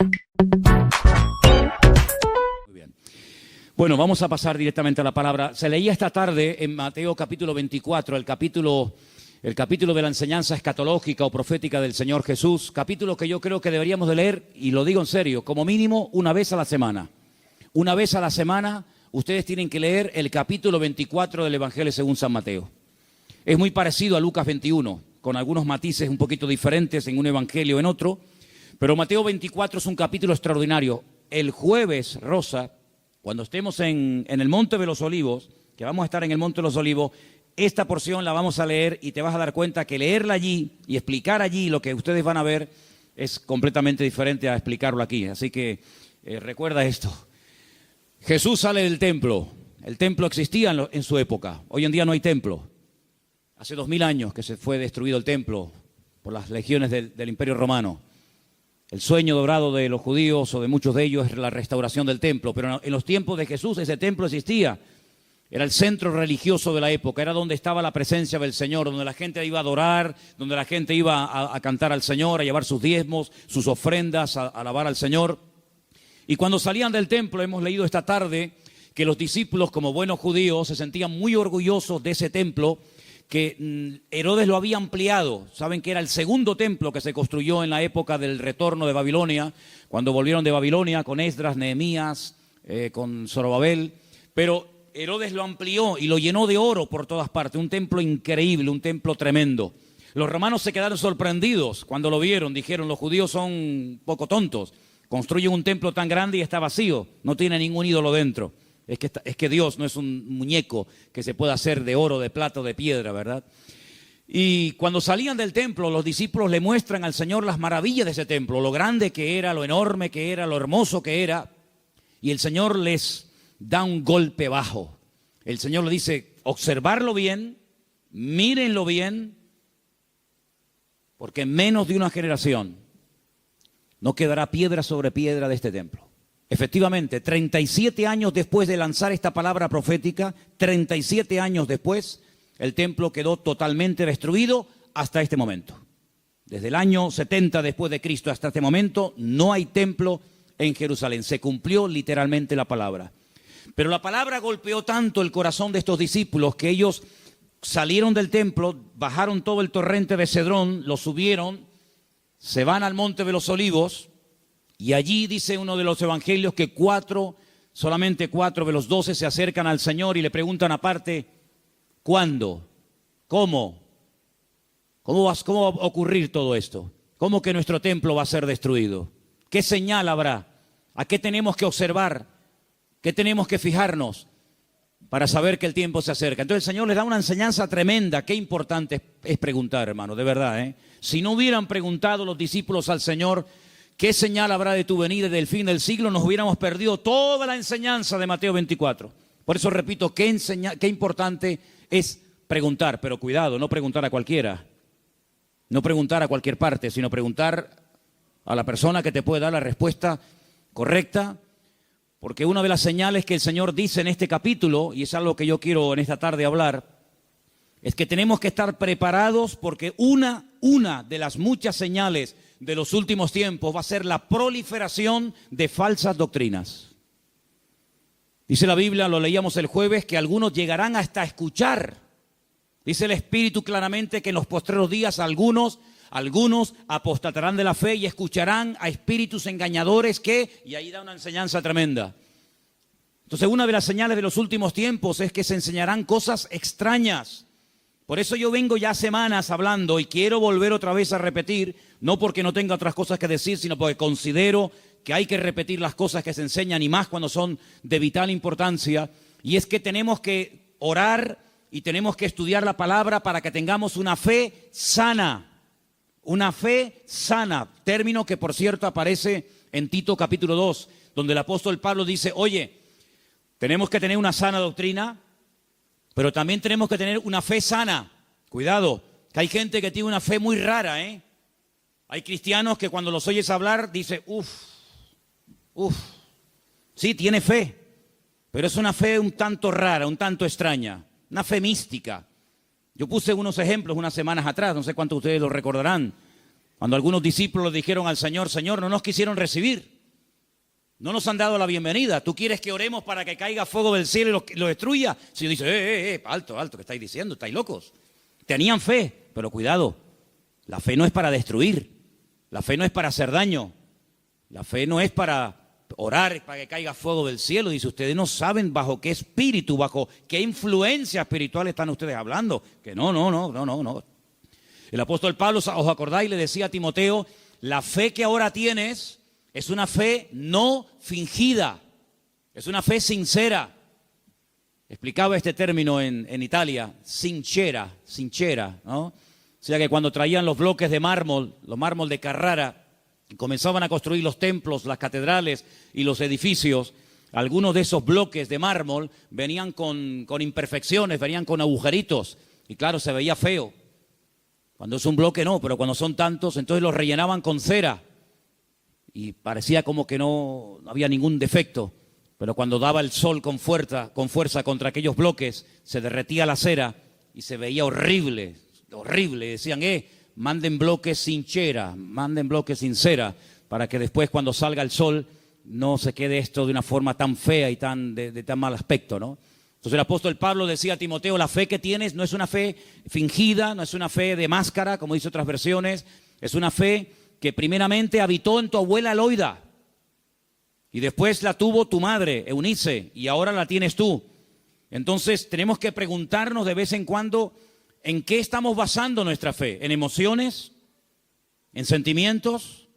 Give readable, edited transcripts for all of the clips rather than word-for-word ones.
Muy bien. Bueno, vamos a pasar directamente a la palabra. Se leía esta tarde en Mateo capítulo 24, el capítulo de la enseñanza escatológica o profética del Señor Jesús, capítulo que yo creo que deberíamos de leer, y lo digo en serio, como mínimo una vez a la semana. Una vez a la semana ustedes tienen que leer el capítulo 24 del Evangelio según San Mateo. Es muy parecido a Lucas 21, con algunos matices un poquito diferentes en un evangelio o en otro, pero Mateo 24 es un capítulo extraordinario. El jueves, Rosa, cuando estemos en el Monte de los Olivos, que vamos a estar en el Monte de los Olivos, esta porción la vamos a leer y te vas a dar cuenta que leerla allí y explicar allí lo que ustedes van a ver es completamente diferente a explicarlo aquí. Así que recuerda esto. Jesús sale del templo. El templo existía en su época. Hoy en día no hay templo. Hace 2000 años que se fue destruido el templo por las legiones del Imperio Romano. El sueño dorado de los judíos o de muchos de ellos es la restauración del templo, pero en los tiempos de Jesús ese templo existía. Era el centro religioso de la época, era donde estaba la presencia del Señor, donde la gente iba a adorar, donde la gente iba a cantar al Señor, a llevar sus diezmos, sus ofrendas, a alabar al Señor. Y cuando salían del templo, hemos leído esta tarde que los discípulos, como buenos judíos, se sentían muy orgullosos de ese templo, que Herodes lo había ampliado. Saben que era el segundo templo que se construyó en la época del retorno de Babilonia, cuando volvieron de Babilonia con Esdras, Nehemías, con Zorobabel. Pero Herodes lo amplió y lo llenó de oro por todas partes. Un templo increíble, un templo tremendo. Los romanos se quedaron sorprendidos cuando lo vieron. Dijeron, los judíos son poco tontos. Construyen un templo tan grande y está vacío. No tiene ningún ídolo dentro. Es que Dios no es un muñeco que se pueda hacer de oro, de plata o de piedra, ¿verdad? Y cuando salían del templo, los discípulos le muestran al Señor las maravillas de ese templo, lo grande que era, lo enorme que era, lo hermoso que era. Y el Señor les da un golpe bajo. El Señor le dice, observarlo bien, mírenlo bien, porque en menos de una generación no quedará piedra sobre piedra de este templo. Efectivamente, 37 años después de lanzar esta palabra profética, 37 años después, el templo quedó totalmente destruido hasta este momento. Desde el año 70 después de Cristo hasta este momento, no hay templo en Jerusalén. Se cumplió literalmente la palabra. Pero la palabra golpeó tanto el corazón de estos discípulos que ellos salieron del templo, bajaron todo el torrente de Cedrón, lo subieron, se van al Monte de los Olivos. Y allí dice uno de los evangelios que solamente 4 de los 12 se acercan al Señor y le preguntan aparte, ¿cuándo? ¿Cómo? ¿Cómo va a ocurrir todo esto? ¿Cómo que nuestro templo va a ser destruido? ¿Qué señal habrá? ¿A qué tenemos que observar? ¿Qué tenemos que fijarnos para saber que el tiempo se acerca? Entonces el Señor les da una enseñanza tremenda. Qué importante es preguntar, hermano, de verdad, ¿eh? Si no hubieran preguntado los discípulos al Señor, ¿qué señal habrá de tu venida y del fin del siglo? Nos hubiéramos perdido toda la enseñanza de Mateo 24. Por eso repito, qué importante es preguntar, pero cuidado, no preguntar a cualquiera. No preguntar a cualquier parte, sino preguntar a la persona que te puede dar la respuesta correcta. Porque una de las señales que el Señor dice en este capítulo, y es algo que yo quiero en esta tarde hablar, es que tenemos que estar preparados porque una de las muchas señales de los últimos tiempos va a ser la proliferación de falsas doctrinas. Dice la Biblia, lo leíamos el jueves, que algunos llegarán hasta escuchar. Dice el Espíritu claramente que en los postreros días algunos apostatarán de la fe y escucharán a espíritus engañadores y ahí da una enseñanza tremenda. Entonces una de las señales de los últimos tiempos es que se enseñarán cosas extrañas. Por eso yo vengo ya semanas hablando y quiero volver otra vez a repetir, no porque no tenga otras cosas que decir, sino porque considero que hay que repetir las cosas que se enseñan y más cuando son de vital importancia. Y es que tenemos que orar y tenemos que estudiar la palabra para que tengamos una fe sana. Una fe sana, término que por cierto aparece en Tito capítulo 2, donde el apóstol Pablo dice, oye, tenemos que tener una sana doctrina, pero también tenemos que tener una fe sana. Cuidado, que hay gente que tiene una fe muy rara, ¿eh? Hay cristianos que cuando los oyes hablar, dice, sí, tiene fe, pero es una fe un tanto rara, un tanto extraña, una fe mística. Yo puse unos ejemplos unas semanas atrás, no sé cuántos de ustedes lo recordarán, Cuando algunos discípulos dijeron al Señor, Señor, no nos quisieron recibir. No nos han dado la bienvenida. ¿Tú quieres que oremos para que caiga fuego del cielo y lo destruya? Si Señor dice, alto, ¿qué estáis diciendo? ¿Estáis locos? Tenían fe, pero cuidado. La fe no es para destruir. La fe no es para hacer daño. La fe no es para orar para que caiga fuego del cielo. Dice, ustedes no saben bajo qué espíritu, bajo qué influencia espiritual están ustedes hablando. Que no. El apóstol Pablo, ¿os acordáis? Le decía a Timoteo, la fe que ahora tienes es una fe no fingida, es una fe sincera. Explicaba este término en Italia, sincera, ¿no? O sea que cuando traían los bloques de mármol, los mármol de Carrara, y comenzaban a construir los templos, las catedrales y los edificios, algunos de esos bloques de mármol venían con imperfecciones, venían con agujeritos, y claro, se veía feo. Cuando es un bloque no, pero cuando son tantos, entonces los rellenaban con cera, y parecía como que no había ningún defecto. Pero cuando daba el sol con fuerza contra aquellos bloques, se derretía la cera y se veía horrible. Decían, manden bloques sin cera, manden bloques sin cera, para que después cuando salga el sol no se quede esto de una forma tan fea y de tan mal aspecto, ¿no? Entonces el apóstol Pablo decía a Timoteo, la fe que tienes no es una fe fingida, no es una fe de máscara, como dice otras versiones, es una fe que primeramente habitó en tu abuela Loida. Y después la tuvo tu madre, Eunice, y ahora la tienes tú. Entonces tenemos que preguntarnos de vez en cuando en qué estamos basando nuestra fe. ¿En emociones? ¿En sentimientos?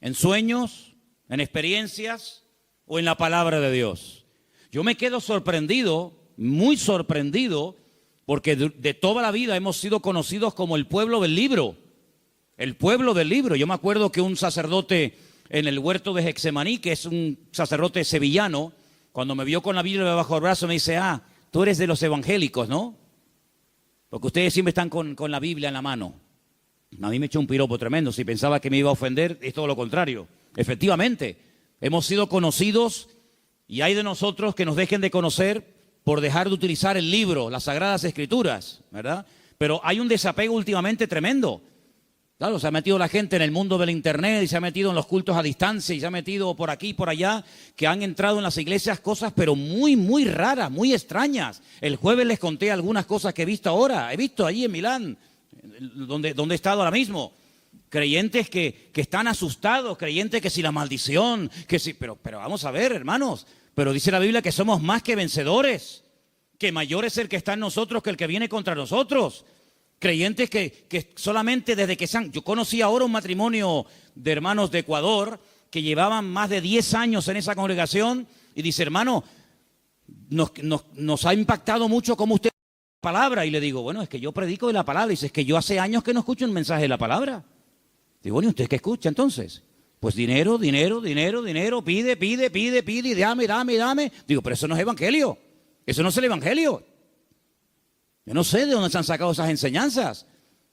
¿En sueños? ¿En experiencias? ¿O en la palabra de Dios? Yo me quedo sorprendido, muy sorprendido, porque de toda la vida hemos sido conocidos como el pueblo del libro. El pueblo del libro. Yo me acuerdo que un sacerdote en el huerto de Getsemaní, que es un sacerdote sevillano, cuando me vio con la Biblia bajo el brazo me dice, tú eres de los evangélicos, ¿no? Porque ustedes siempre están con la Biblia en la mano. A mí me echó un piropo tremendo. Si pensaba que me iba a ofender, es todo lo contrario. Efectivamente, hemos sido conocidos y hay de nosotros que nos dejen de conocer por dejar de utilizar el libro, las Sagradas Escrituras, ¿verdad? Pero hay un desapego últimamente tremendo. Claro, se ha metido la gente en el mundo del internet y se ha metido en los cultos a distancia y se ha metido por aquí y por allá, que han entrado en las iglesias cosas pero muy, muy raras, muy extrañas. El jueves les conté algunas cosas que he visto ahora. He visto allí en Milán, donde he estado ahora mismo. Creyentes que están asustados, creyentes que si la maldición, que si... Pero vamos a ver, hermanos, pero dice la Biblia que somos más que vencedores, que mayor es el que está en nosotros que el que viene contra nosotros. Creyentes que solamente desde que yo conocí ahora un matrimonio de hermanos de Ecuador que llevaban más de 10 años en esa congregación y dice, hermano, nos ha impactado mucho cómo usted la palabra. Y le digo, bueno, es que yo predico de la palabra. Y dice, es que yo hace años que no escucho un mensaje de la palabra. Digo, bueno, ¿y usted qué escucha entonces? Pues dinero, pide, y dame. Digo, pero eso no es evangelio. Eso no es el evangelio. Yo no sé de dónde se han sacado esas enseñanzas.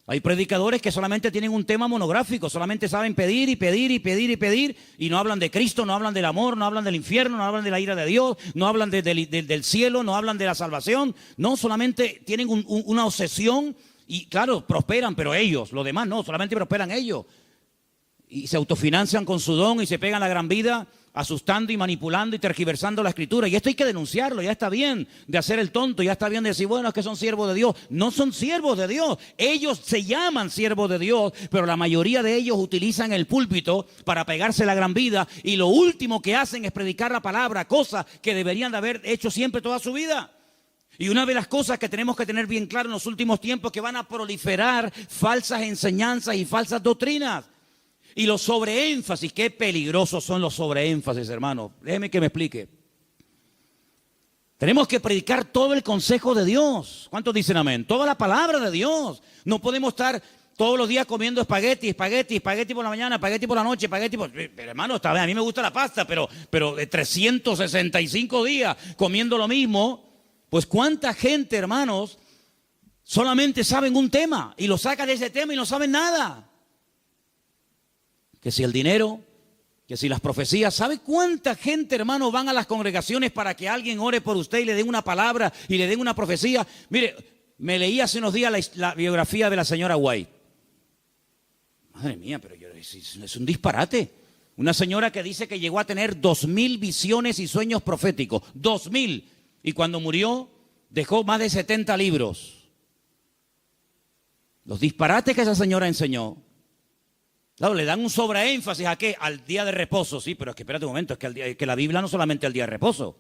Hay predicadores que solamente tienen un tema monográfico, solamente saben pedir y no hablan de Cristo, no hablan del amor, no hablan del infierno, no hablan de la ira de Dios, no hablan del cielo, no hablan de la salvación. No, solamente tienen una obsesión y claro, prosperan, pero ellos, los demás no, solamente prosperan ellos. Y se autofinancian con su don y se pegan la gran vida asustando y manipulando y tergiversando la Escritura. Y esto hay que denunciarlo. Ya está bien de hacer el tonto, ya está bien de decir, bueno, es que son siervos de Dios. No son siervos de Dios. Ellos se llaman siervos de Dios, pero la mayoría de ellos utilizan el púlpito para pegarse la gran vida y lo último que hacen es predicar la palabra, cosa que deberían de haber hecho siempre toda su vida. Y una de las cosas que tenemos que tener bien claro en los últimos tiempos es que van a proliferar falsas enseñanzas y falsas doctrinas. Y los sobreénfasis, qué peligrosos son los sobreénfasis, hermano. Déjeme que me explique. Tenemos que predicar todo el consejo de Dios. ¿Cuántos dicen amén? Toda la palabra de Dios. No podemos estar todos los días comiendo espagueti por la mañana, espagueti por la noche, Pero hermano, está bien, a mí me gusta la pasta, pero de 365 días comiendo lo mismo, pues cuánta gente, hermanos, solamente saben un tema y lo sacan de ese tema y no saben nada. Que si el dinero, que si las profecías. ¿Sabe cuánta gente, hermano, van a las congregaciones para que alguien ore por usted y le den una palabra y le den una profecía? Mire, me leí hace unos días la biografía de la señora White. Madre mía, pero es un disparate. Una señora que dice que llegó a tener 2000 visiones y sueños proféticos. 2000. Y cuando murió, dejó más de 70 libros. Los disparates que esa señora enseñó. Claro, le dan un sobreénfasis ¿a qué? Al día de reposo. Sí, pero es que espérate un momento, es que la Biblia no solamente el día de reposo.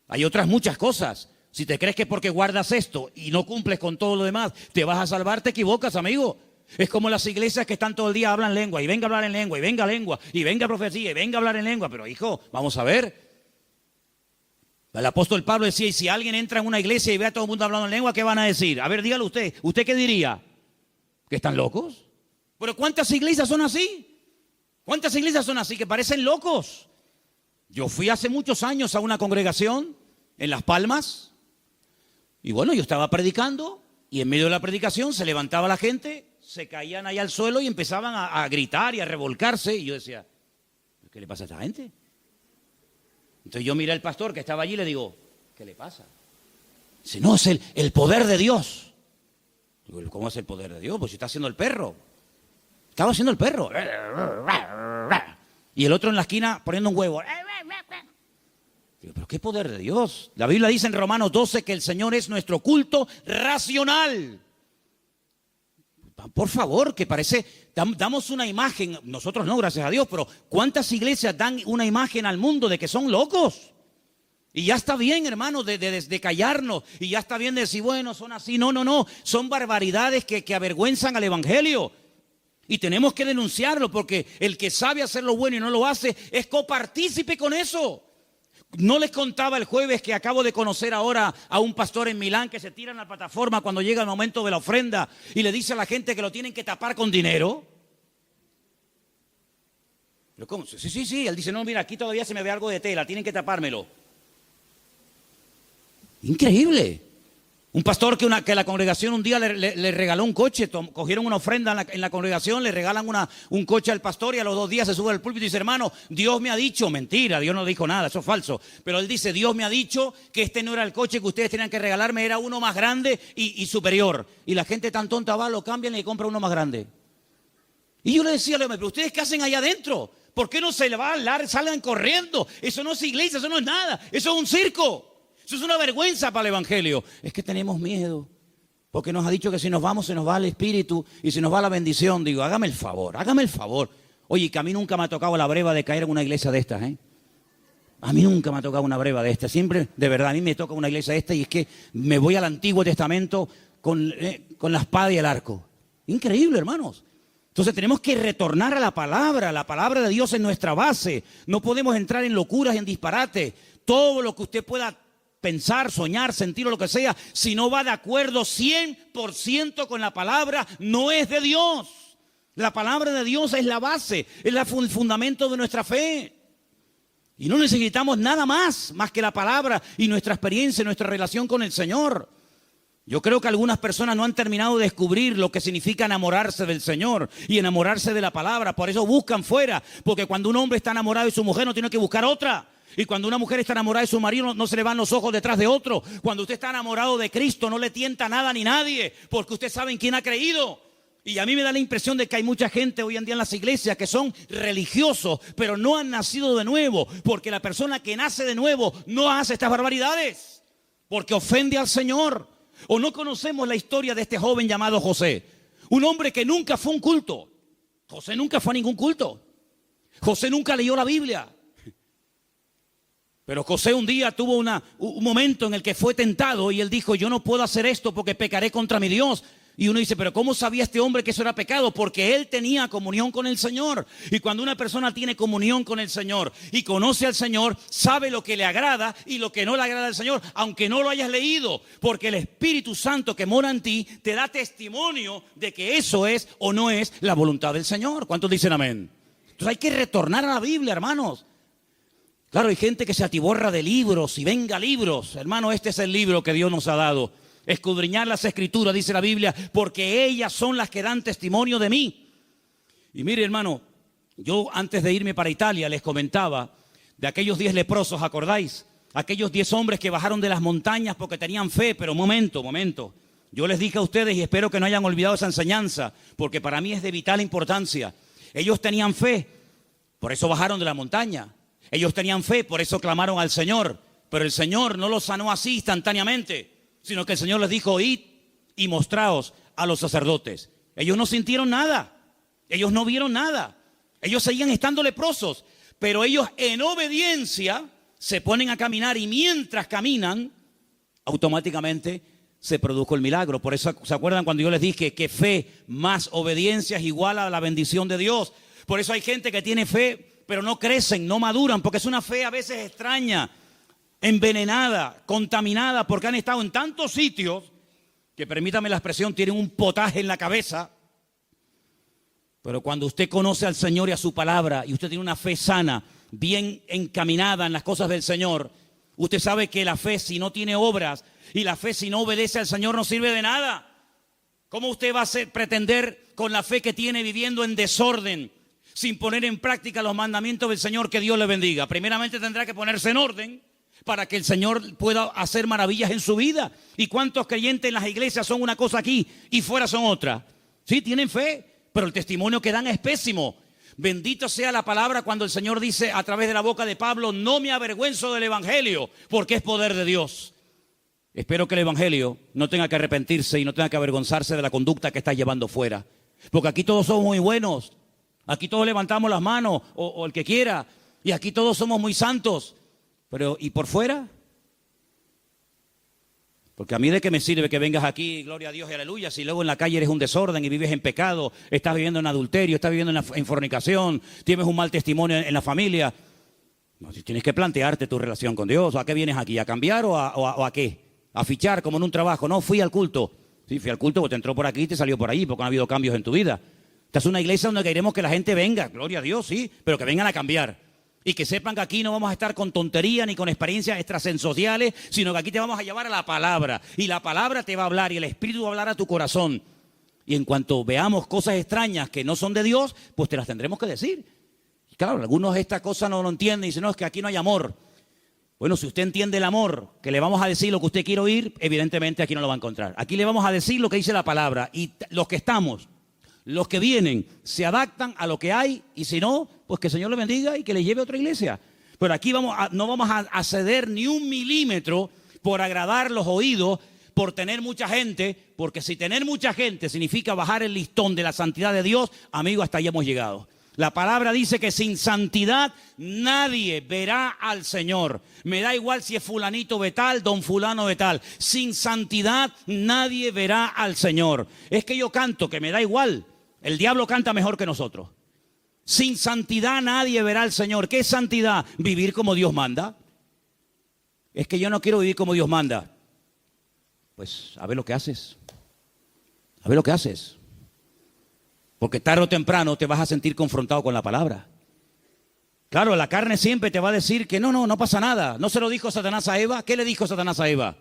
Hay otras muchas cosas. Si te crees que porque guardas esto y no cumples con todo lo demás, te vas a salvar, te equivocas, amigo. Es como las iglesias que están todo el día hablan lengua, y venga a hablar en lengua, y venga profecía, y venga a hablar en lengua. Pero hijo, vamos a ver. El apóstol Pablo decía, y si alguien entra en una iglesia y ve a todo el mundo hablando en lengua, ¿qué van a decir? A ver, dígalo usted. ¿Usted qué diría? ¿Que están locos? Pero ¿cuántas iglesias son así? ¿Cuántas iglesias son así que parecen locos? Yo fui hace muchos años a una congregación en Las Palmas, y bueno, yo estaba predicando, y en medio de la predicación se levantaba la gente, se caían ahí al suelo y empezaban a gritar y a revolcarse, y yo decía, ¿qué le pasa a esta gente? Entonces yo miré al pastor que estaba allí y le digo, ¿qué le pasa? Dice, no, es el poder de Dios. Digo, ¿cómo es el poder de Dios? Pues si está haciendo el perro. Estaba haciendo el perro. Y el otro en la esquina poniendo un huevo. Digo, ¿pero qué poder de Dios? La Biblia dice en Romanos 12 que el Señor es nuestro culto racional. Por favor, que parece, damos una imagen, nosotros no, gracias a Dios, pero ¿cuántas iglesias dan una imagen al mundo de que son locos? Y ya está bien, hermano, de callarnos, y ya está bien de decir, bueno, son así. No, son barbaridades que avergüenzan al evangelio. Y tenemos que denunciarlo, porque el que sabe hacer lo bueno y no lo hace, es copartícipe con eso. No les contaba el jueves que acabo de conocer ahora a un pastor en Milán que se tira en la plataforma cuando llega el momento de la ofrenda y le dice a la gente que lo tienen que tapar con dinero. ¿Cómo? Sí. Él dice, no, mira, aquí todavía se me ve algo de tela, tienen que tapármelo. Increíble. Un pastor que la congregación un día le regaló un coche, cogieron una ofrenda en la congregación, le regalan un coche al pastor y a los 2 días se sube al púlpito y dice, hermano, Dios me ha dicho, mentira, Dios no dijo nada, eso es falso. Pero él dice, Dios me ha dicho que este no era el coche que ustedes tenían que regalarme, era uno más grande y superior. Y la gente tan tonta va, lo cambian y le compra uno más grande. Y yo le decía, pero ¿ustedes qué hacen allá adentro? ¿Por qué no se le va a hablar, salgan corriendo? Eso no es iglesia, eso no es nada, eso es un circo. Eso es una vergüenza para el evangelio. Es que tenemos miedo, porque nos ha dicho que si nos vamos se nos va el espíritu y se nos va la bendición. Digo, hágame el favor. Oye, que a mí nunca me ha tocado la breva de caer en una iglesia de estas, ¿eh? A mí nunca me ha tocado una breva de estas. Siempre, de verdad, a mí me toca una iglesia de estas y es que me voy al Antiguo Testamento con la espada y el arco. Increíble, hermanos. Entonces tenemos que retornar a la palabra de Dios es nuestra base. No podemos entrar en locuras y en disparates. Todo lo que usted pueda pensar, soñar, sentir o lo que sea, si no va de acuerdo 100% con la palabra, no es de Dios. La palabra de Dios es la base, es el fundamento de nuestra fe. Y no necesitamos nada más que la palabra y nuestra experiencia, nuestra relación con el Señor. Yo creo que algunas personas no han terminado de descubrir lo que significa enamorarse del Señor y enamorarse de la palabra. Por eso buscan fuera, porque cuando un hombre está enamorado de su mujer no tiene que buscar otra. Y cuando una mujer está enamorada de su marido, no se le van los ojos detrás de otro. Cuando usted está enamorado de Cristo, no le tienta nada ni nadie, porque usted sabe en quién ha creído. Y a mí me da la impresión de que hay mucha gente hoy en día en las iglesias que son religiosos, pero no han nacido de nuevo, porque la persona que nace de nuevo no hace estas barbaridades, porque ofende al Señor. O no conocemos la historia de este joven llamado José, un hombre que nunca fue a un culto. José nunca fue a ningún culto. José nunca leyó la Biblia. Pero José un día tuvo un momento en el que fue tentado y él dijo, yo no puedo hacer esto porque pecaré contra mi Dios. Y uno dice, pero ¿cómo sabía este hombre que eso era pecado? Porque él tenía comunión con el Señor. Y cuando una persona tiene comunión con el Señor y conoce al Señor, sabe lo que le agrada y lo que no le agrada al Señor, aunque no lo hayas leído. Porque el Espíritu Santo que mora en ti te da testimonio de que eso es o no es la voluntad del Señor. ¿Cuántos dicen amén? Entonces hay que retornar a la Biblia, hermanos. Claro, hay gente que se atiborra de libros y venga libros. Hermano, este es el libro que Dios nos ha dado. Escudriñar las Escrituras, dice la Biblia, porque ellas son las que dan testimonio de mí. Y mire, hermano, yo antes de irme para Italia les comentaba de aquellos 10 leprosos, ¿acordáis? Aquellos 10 hombres que bajaron de las montañas porque tenían fe, pero momento. Yo les dije a ustedes, y espero que no hayan olvidado esa enseñanza, porque para mí es de vital importancia. Ellos tenían fe, por eso bajaron de la montaña. Ellos tenían fe, por eso clamaron al Señor. Pero el Señor no los sanó así instantáneamente, sino que el Señor les dijo, id y mostraos a los sacerdotes. Ellos no sintieron nada, ellos no vieron nada, ellos seguían estando leprosos, pero ellos en obediencia se ponen a caminar y mientras caminan, automáticamente se produjo el milagro. Por eso, ¿se acuerdan cuando yo les dije que fe más obediencia es igual a la bendición de Dios? Por eso hay gente que tiene fe, pero no crecen, no maduran, porque es una fe a veces extraña, envenenada, contaminada, porque han estado en tantos sitios que, permítame la expresión, tienen un potaje en la cabeza. Pero cuando usted conoce al Señor y a su palabra, y usted tiene una fe sana, bien encaminada en las cosas del Señor, usted sabe que la fe, si no tiene obras, y la fe si no obedece al Señor, no sirve de nada. ¿Cómo usted va a pretender con la fe que tiene viviendo en desorden, sin poner en práctica los mandamientos del Señor? Que Dios le bendiga. Primeramente tendrá que ponerse en orden para que el Señor pueda hacer maravillas en su vida. ¿Y cuántos creyentes en las iglesias son una cosa aquí y fuera son otra? Sí, tienen fe, pero el testimonio que dan es pésimo. Bendito sea la palabra cuando el Señor dice a través de la boca de Pablo, no me avergüenzo del evangelio, porque es poder de Dios. Espero que el evangelio no tenga que arrepentirse y no tenga que avergonzarse de la conducta que está llevando fuera. Porque aquí todos somos muy buenos, aquí todos levantamos las manos, o el que quiera, y aquí todos somos muy santos. Pero, ¿y por fuera? Porque a mí de qué me sirve que vengas aquí, gloria a Dios y aleluya, si luego en la calle eres un desorden y vives en pecado, estás viviendo en adulterio, estás viviendo en fornicación, tienes un mal testimonio en la familia. No, tienes que plantearte tu relación con Dios. ¿A qué vienes aquí? ¿A cambiar o a qué? ¿A fichar como en un trabajo? No, fui al culto. Sí, fui al culto porque te entró por aquí y te salió por ahí, porque no ha habido cambios en tu vida. Esta es una iglesia donde queremos que la gente venga, gloria a Dios, sí, pero que vengan a cambiar. Y que sepan que aquí no vamos a estar con tonterías ni con experiencias extrasensoriales, sino que aquí te vamos a llevar a la palabra. Y la palabra te va a hablar y el Espíritu va a hablar a tu corazón. Y en cuanto veamos cosas extrañas que no son de Dios, pues te las tendremos que decir. Y claro, algunos esta cosa no lo entienden y dicen, no, es que aquí no hay amor. Bueno, si usted entiende el amor, que le vamos a decir lo que usted quiere oír, evidentemente aquí no lo va a encontrar. Aquí le vamos a decir lo que dice la palabra. Y los que estamos, los que vienen, se adaptan a lo que hay, y si no, pues que el Señor le bendiga y que le lleve a otra iglesia. Pero aquí no vamos a ceder ni un milímetro por agradar los oídos, por tener mucha gente, porque si tener mucha gente significa bajar el listón de la santidad de Dios, amigo, hasta ahí hemos llegado. La palabra dice que sin santidad nadie verá al Señor. Me da igual si es fulanito de tal, don fulano de tal. Sin santidad nadie verá al Señor. Es que yo canto, que me da igual. El diablo canta mejor que nosotros. Sin santidad nadie verá al Señor. ¿Qué es santidad? Vivir como Dios manda. Es que yo no quiero vivir como Dios manda. Pues a ver lo que haces. A ver lo que haces. Porque tarde o temprano te vas a sentir confrontado con la palabra. Claro, la carne siempre te va a decir que no pasa nada. ¿No se lo dijo Satanás a Eva? ¿Qué le dijo Satanás a Eva?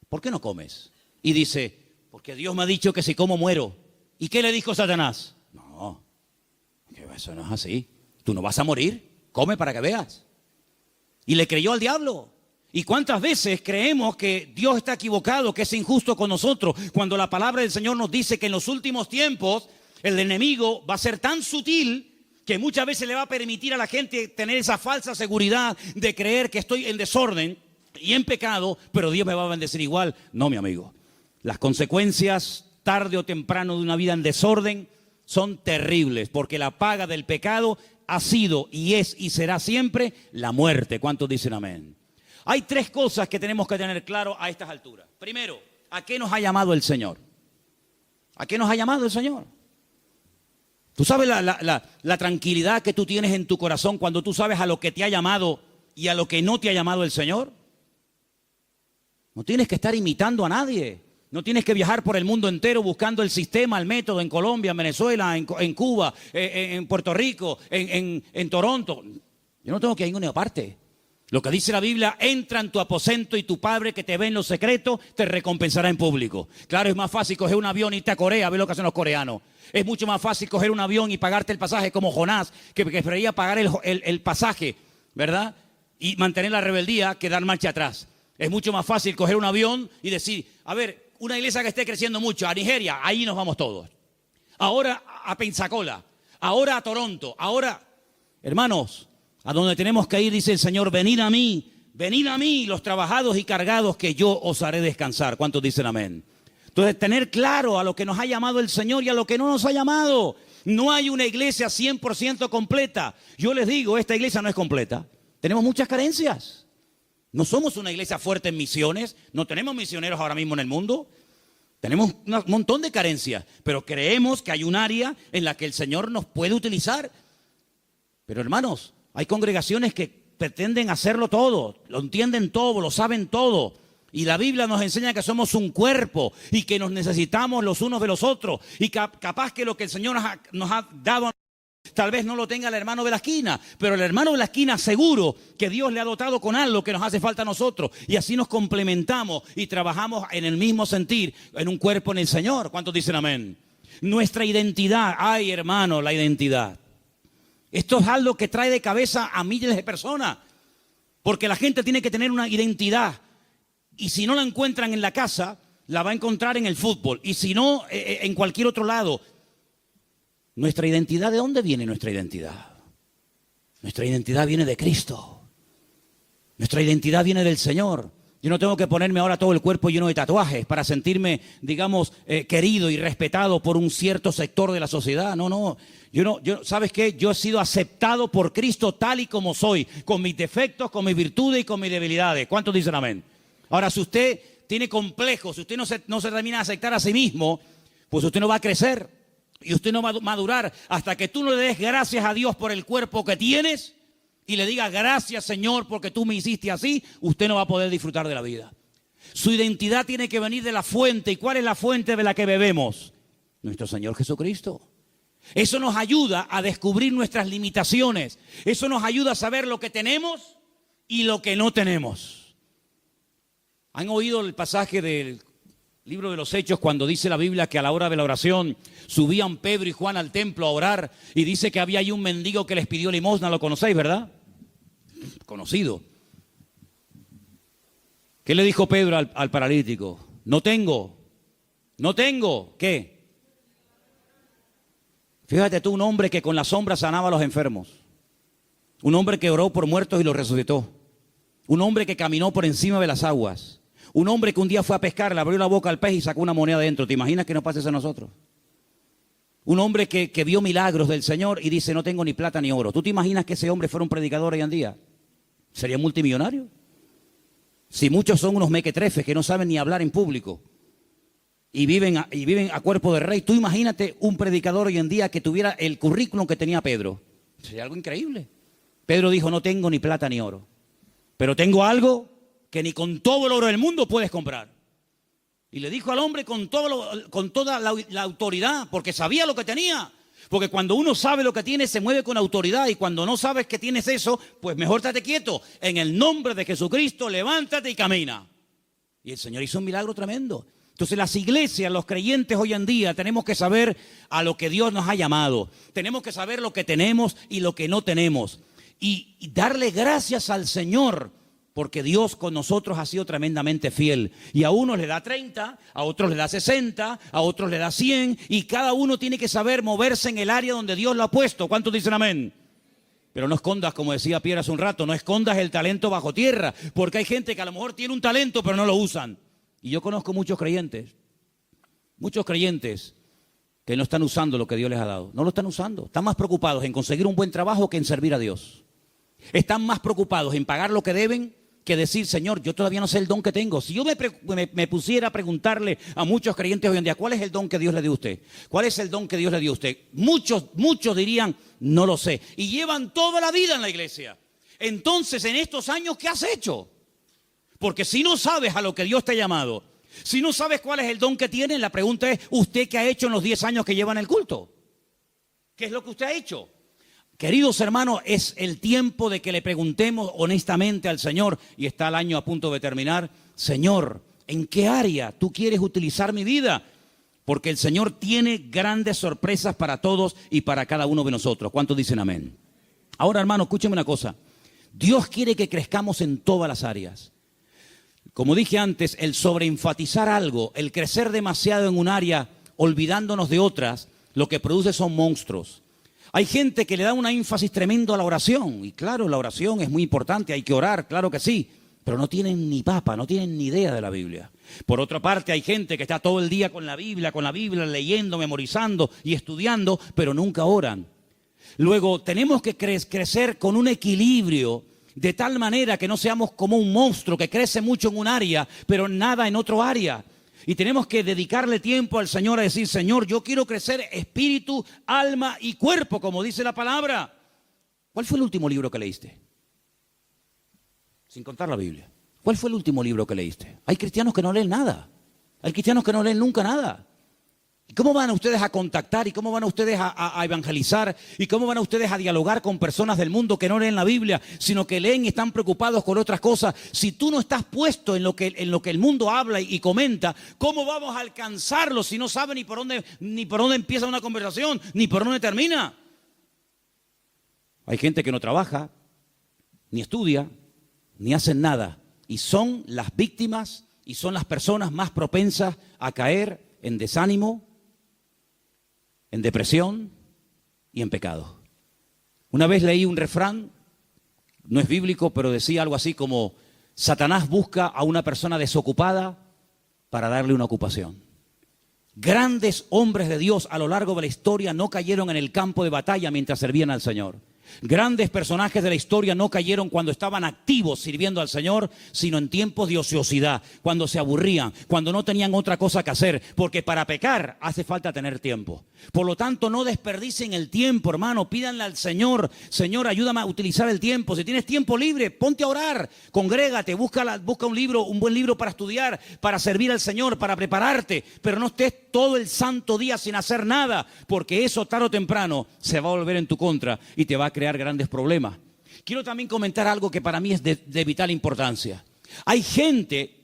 ¿Por qué no comes? Y dice, porque Dios me ha dicho que si como muero. ¿Y qué le dijo Satanás? No, eso no es así. Tú no vas a morir, come para que veas. Y le creyó al diablo. ¿Y cuántas veces creemos que Dios está equivocado, que es injusto con nosotros, cuando la palabra del Señor nos dice que en los últimos tiempos el enemigo va a ser tan sutil que muchas veces le va a permitir a la gente tener esa falsa seguridad de creer que estoy en desorden y en pecado, pero Dios me va a bendecir igual? No, mi amigo. Las consecuencias tarde o temprano de una vida en desorden son terribles, porque la paga del pecado ha sido y es y será siempre la muerte. ¿Cuántos dicen amén? Hay tres cosas que tenemos que tener claro a estas alturas. Primero, ¿a qué nos ha llamado el Señor? ¿A qué nos ha llamado el Señor? ¿Tú sabes la tranquilidad que tú tienes en tu corazón cuando tú sabes a lo que te ha llamado y a lo que no te ha llamado el Señor? No tienes que estar imitando a nadie. No tienes que viajar por el mundo entero buscando el sistema, el método en Colombia, en Venezuela, en Cuba, en Puerto Rico, en Toronto. Yo no tengo que ir a ninguna parte. Lo que dice la Biblia, entra en tu aposento y tu Padre que te ve en lo secreto te recompensará en público. Claro, es más fácil coger un avión y irte a Corea, a ver lo que hacen los coreanos. Es mucho más fácil coger un avión y pagarte el pasaje como Jonás, que prefería pagar el pasaje, ¿verdad? Y mantener la rebeldía que dar marcha atrás. Es mucho más fácil coger un avión y decir, a ver, una iglesia que esté creciendo mucho, a Nigeria, ahí nos vamos todos. Ahora a Pensacola, ahora a Toronto, ahora, hermanos, a donde tenemos que ir, dice el Señor, venid a mí, los trabajados y cargados, que yo os haré descansar. ¿Cuántos dicen amén? Entonces, tener claro a lo que nos ha llamado el Señor y a lo que no nos ha llamado. No hay una iglesia 100% completa. Yo les digo, esta iglesia no es completa. Tenemos muchas carencias. No somos una iglesia fuerte en misiones. No tenemos misioneros ahora mismo en el mundo. Tenemos un montón de carencias. Pero creemos que hay un área en la que el Señor nos puede utilizar. Pero hermanos, hay congregaciones que pretenden hacerlo todo, lo entienden todo, lo saben todo. Y la Biblia nos enseña que somos un cuerpo y que nos necesitamos los unos de los otros. Y capaz que lo que el Señor nos ha dado, tal vez no lo tenga el hermano de la esquina, pero el hermano de la esquina seguro que Dios le ha dotado con algo que nos hace falta a nosotros. Y así nos complementamos y trabajamos en el mismo sentir, en un cuerpo en el Señor. ¿Cuántos dicen amén? Nuestra identidad, ay hermano, la identidad. Esto es algo que trae de cabeza a miles de personas, porque la gente tiene que tener una identidad, y si no la encuentran en la casa, la va a encontrar en el fútbol, y si no, en cualquier otro lado. Nuestra identidad, ¿de dónde viene nuestra identidad? Nuestra identidad viene de Cristo. Nuestra identidad viene del Señor. Yo no tengo que ponerme ahora todo el cuerpo lleno de tatuajes para sentirme, digamos, querido y respetado por un cierto sector de la sociedad. No. ¿Sabes qué? Yo he sido aceptado por Cristo tal y como soy, con mis defectos, con mis virtudes y con mis debilidades. ¿Cuántos dicen amén? Ahora, si usted tiene complejos, si usted no se termina de aceptar a sí mismo, pues usted no va a crecer y usted no va a madurar hasta que tú no le des gracias a Dios por el cuerpo que tienes y le diga gracias Señor porque tú me hiciste así, usted no va a poder disfrutar de la vida. Su identidad tiene que venir de la fuente. ¿Y cuál es la fuente de la que bebemos? Nuestro Señor Jesucristo. Eso nos ayuda a descubrir nuestras limitaciones. Eso nos ayuda a saber lo que tenemos y lo que no tenemos. ¿Han oído el pasaje del libro de los Hechos cuando dice la Biblia que a la hora de la oración subían Pedro y Juan al templo a orar y dice que había ahí un mendigo que les pidió limosna? Lo conocéis, ¿verdad? Conocido. ¿Qué le dijo Pedro al paralítico? No tengo. ¿Qué? Fíjate tú, un hombre que con la sombra sanaba a los enfermos. Un hombre que oró por muertos y los resucitó. Un hombre que caminó por encima de las aguas. Un hombre que un día fue a pescar, le abrió la boca al pez y sacó una moneda dentro. ¿Te imaginas que nos pase eso a nosotros? Un hombre que vio milagros del Señor y dice, no tengo ni plata ni oro. ¿Tú te imaginas que ese hombre fuera un predicador hoy en día? ¿Sería multimillonario? Si muchos son unos mequetrefes que no saben ni hablar en público y viven a cuerpo de rey, tú imagínate un predicador hoy en día que tuviera el currículum que tenía Pedro. Sería algo increíble. Pedro dijo, no tengo ni plata ni oro, pero tengo algo que ni con todo el oro del mundo puedes comprar. Y le dijo al hombre con toda la autoridad, porque sabía lo que tenía. Porque cuando uno sabe lo que tiene, se mueve con autoridad. Y cuando no sabes que tienes eso, pues mejor estate quieto. En el nombre de Jesucristo, levántate y camina. Y el Señor hizo un milagro tremendo. Entonces las iglesias, los creyentes hoy en día, tenemos que saber a lo que Dios nos ha llamado. Tenemos que saber lo que tenemos y lo que no tenemos. Y darle gracias al Señor, porque Dios con nosotros ha sido tremendamente fiel. Y a unos le da 30, a otros le da 60, a otros le da 100. Y cada uno tiene que saber moverse en el área donde Dios lo ha puesto. ¿Cuántos dicen amén? Pero no escondas, como decía Pierre hace un rato, no escondas el talento bajo tierra. Porque hay gente que a lo mejor tiene un talento pero no lo usan. Y yo conozco muchos creyentes que no están usando lo que Dios les ha dado. No lo están usando. Están más preocupados en conseguir un buen trabajo que en servir a Dios. Están más preocupados en pagar lo que deben que decir, Señor, yo todavía no sé el don que tengo. Si yo me pusiera a preguntarle a muchos creyentes hoy en día, ¿cuál es el don que Dios le dio a usted? ¿Cuál es el don que Dios le dio a usted? Muchos dirían, no lo sé. Y llevan toda la vida en la iglesia. Entonces, en estos años, ¿qué has hecho? Porque si no sabes a lo que Dios te ha llamado, si no sabes cuál es el don que tienes, la pregunta es, ¿usted qué ha hecho en los 10 años que lleva en el culto? ¿Qué es lo que usted ha hecho? Queridos hermanos, es el tiempo de que le preguntemos honestamente al Señor, y está el año a punto de terminar, Señor, ¿en qué área tú quieres utilizar mi vida? Porque el Señor tiene grandes sorpresas para todos y para cada uno de nosotros. ¿Cuántos dicen amén? Ahora, hermano, escúcheme una cosa. Dios quiere que crezcamos en todas las áreas. como dije antes, el sobreenfatizar algo, el crecer demasiado en un área, olvidándonos de otras, lo que produce son monstruos. Hay gente que le da un énfasis tremendo a la oración, y claro, la oración es muy importante, hay que orar, claro que sí, pero no tienen ni papa, no tienen ni idea de la Biblia. Por otra parte, hay gente que está todo el día con la Biblia, leyendo, memorizando y estudiando, pero nunca oran. Luego, tenemos que crecer con un equilibrio, de tal manera que no seamos como un monstruo que crece mucho en un área, pero nada en otro área. Y tenemos que dedicarle tiempo al Señor a decir, Señor, yo quiero crecer espíritu, alma y cuerpo, como dice la palabra. ¿Cuál fue el último libro que leíste? Sin contar la Biblia. ¿Cuál fue el último libro que leíste? Hay cristianos que no leen nada. Hay cristianos que no leen nunca nada. ¿Y cómo van ustedes a contactar? ¿Y cómo van ustedes a evangelizar? ¿Y cómo van ustedes a dialogar con personas del mundo que no leen la Biblia, sino que leen y están preocupados con otras cosas? Si tú no estás puesto en lo que el mundo habla y comenta, ¿cómo vamos a alcanzarlos si no saben ni por dónde empieza una conversación, ni por dónde termina? Hay gente que no trabaja, ni estudia, ni hacen nada. Y son las víctimas y son las personas más propensas a caer en desánimo, en depresión y en pecado. Una vez leí un refrán, no es bíblico, pero decía algo así como: Satanás busca a una persona desocupada para darle una ocupación. Grandes hombres de Dios a lo largo de la historia no cayeron en el campo de batalla mientras servían al Señor. Grandes personajes de la historia no cayeron cuando estaban activos sirviendo al Señor, sino en tiempos de ociosidad, cuando se aburrían, cuando no tenían otra cosa que hacer, porque para pecar hace falta tener tiempo. Por lo tanto, no desperdicien el tiempo, hermano, pídanle al Señor: Señor, ayúdame a utilizar el tiempo. Si tienes tiempo libre, ponte a orar, congrégate, busca un libro, un buen libro para estudiar, para servir al Señor, para prepararte, pero no estés todo el santo día sin hacer nada, porque eso tarde o temprano se va a volver en tu contra y te va a crear grandes problemas. Quiero también comentar algo que para mí es de vital importancia. Hay gente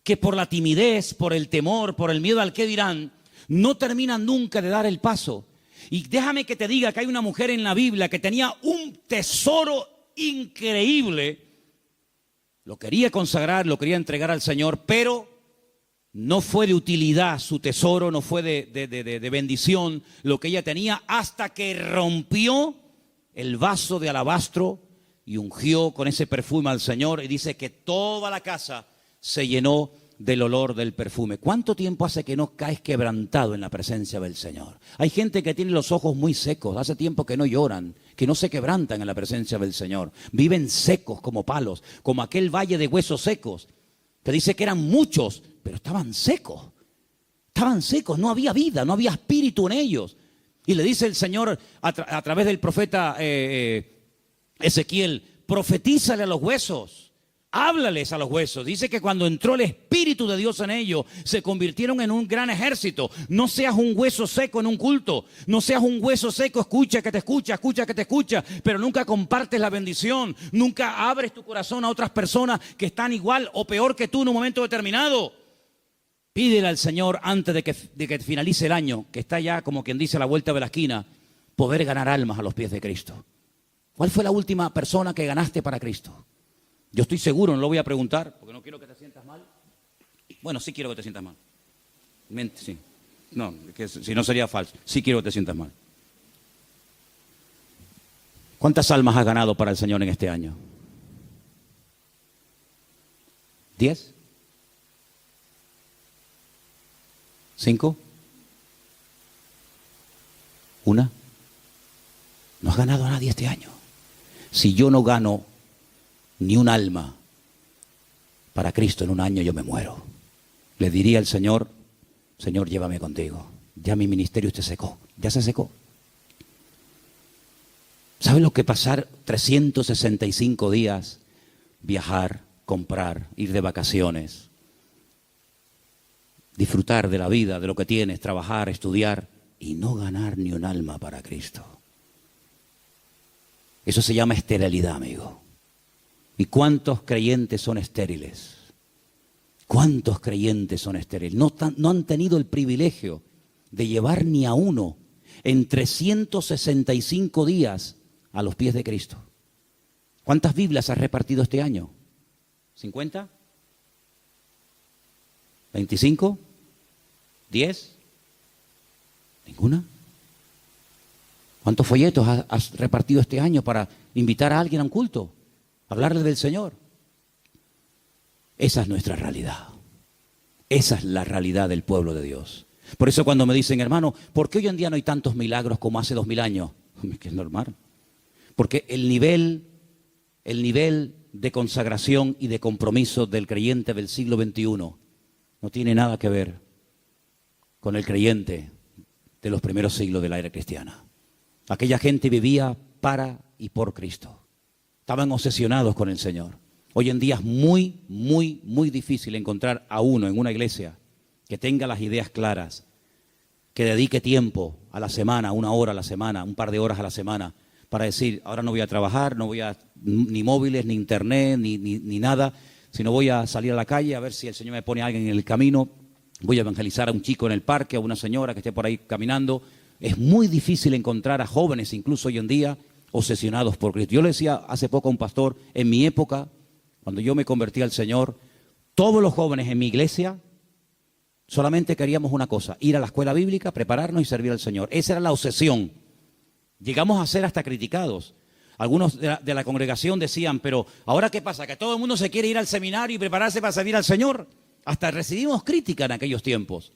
que por la timidez, por el temor, por el miedo al qué dirán, no terminan nunca de dar el paso. Y déjame que te diga que hay una mujer en la Biblia que tenía un tesoro increíble, lo quería consagrar, lo quería entregar al Señor, pero no fue de utilidad su tesoro, no fue de bendición lo que ella tenía, hasta que rompió el vaso de alabastro y ungió con ese perfume al Señor, y dice que toda la casa se llenó del olor del perfume. ¿Cuánto tiempo hace que no caes quebrantado en la presencia del Señor? Hay gente que tiene los ojos muy secos, hace tiempo que no lloran, que no se quebrantan en la presencia del Señor. Viven secos como palos, como aquel valle de huesos secos, que dice que eran muchos, pero estaban secos, no había vida, no había espíritu en ellos. Y le dice el Señor a través del profeta Ezequiel: profetízale a los huesos, háblales a los huesos. Dice que cuando entró el Espíritu de Dios en ellos, se convirtieron en un gran ejército. No seas un hueso seco en un culto, no seas un hueso seco, escucha que te escucha, pero nunca compartes la bendición, nunca abres tu corazón a otras personas que están igual o peor que tú en un momento determinado. Pídele al Señor antes de que finalice el año, que está ya, como quien dice, a la vuelta de la esquina, poder ganar almas a los pies de Cristo. ¿Cuál fue la última persona que ganaste para Cristo? Yo estoy seguro, no lo voy a preguntar, porque no quiero que te sientas mal. Bueno, sí quiero que te sientas mal. Sí. No, que si no sería falso. Sí quiero que te sientas mal. ¿Cuántas almas has ganado para el Señor en este año? ¿10? ¿5? ¿1? No has ganado a nadie este año. Si yo no gano ni un alma para Cristo en un año, yo me muero. Le diría al Señor: Señor, llévame contigo. Ya mi ministerio se secó. Ya se secó. ¿Sabe lo que pasar 365 días? Viajar, comprar, ir de vacaciones, disfrutar de la vida, de lo que tienes, trabajar, estudiar y no ganar ni un alma para Cristo. Eso se llama esterilidad, amigo. ¿Y cuántos creyentes son estériles? ¿Cuántos creyentes son estériles? No han tenido el privilegio de llevar ni a uno en 365 días a los pies de Cristo. ¿Cuántas Biblias has repartido este año? ¿50? ¿25? ¿10? ¿Ninguna? ¿Cuántos folletos has repartido este año para invitar a alguien a un culto? Hablarle del Señor. Esa es nuestra realidad. Esa es la realidad del pueblo de Dios. Por eso cuando me dicen, hermano, ¿por qué hoy en día no hay tantos milagros como hace 2000 años? Es que es normal. Porque el nivel de consagración y de compromiso del creyente del siglo XXI no tiene nada que ver con el creyente de los primeros siglos de la era cristiana. Aquella gente vivía para y por Cristo. Estaban obsesionados con el Señor. Hoy en día es muy, muy, muy difícil encontrar a uno en una iglesia que tenga las ideas claras, que dedique tiempo a la semana, 1 hora a la semana, un par de horas a la semana, para decir, ahora no voy a trabajar, no voy a ni móviles, ni internet, ni nada, sino voy a salir a la calle a ver si el Señor me pone a alguien en el camino, voy a evangelizar a un chico en el parque, a una señora que esté por ahí caminando. Es muy difícil encontrar a jóvenes, incluso hoy en día, obsesionados por Cristo. Yo le decía hace poco a un pastor, en mi época, cuando yo me convertí al Señor, todos los jóvenes en mi iglesia solamente queríamos una cosa, ir a la escuela bíblica, prepararnos y servir al Señor. Esa era la obsesión. Llegamos a ser hasta criticados. Algunos de la congregación decían, pero ¿ahora qué pasa? ¿Que todo el mundo se quiere ir al seminario y prepararse para servir al Señor? Hasta recibimos crítica en aquellos tiempos.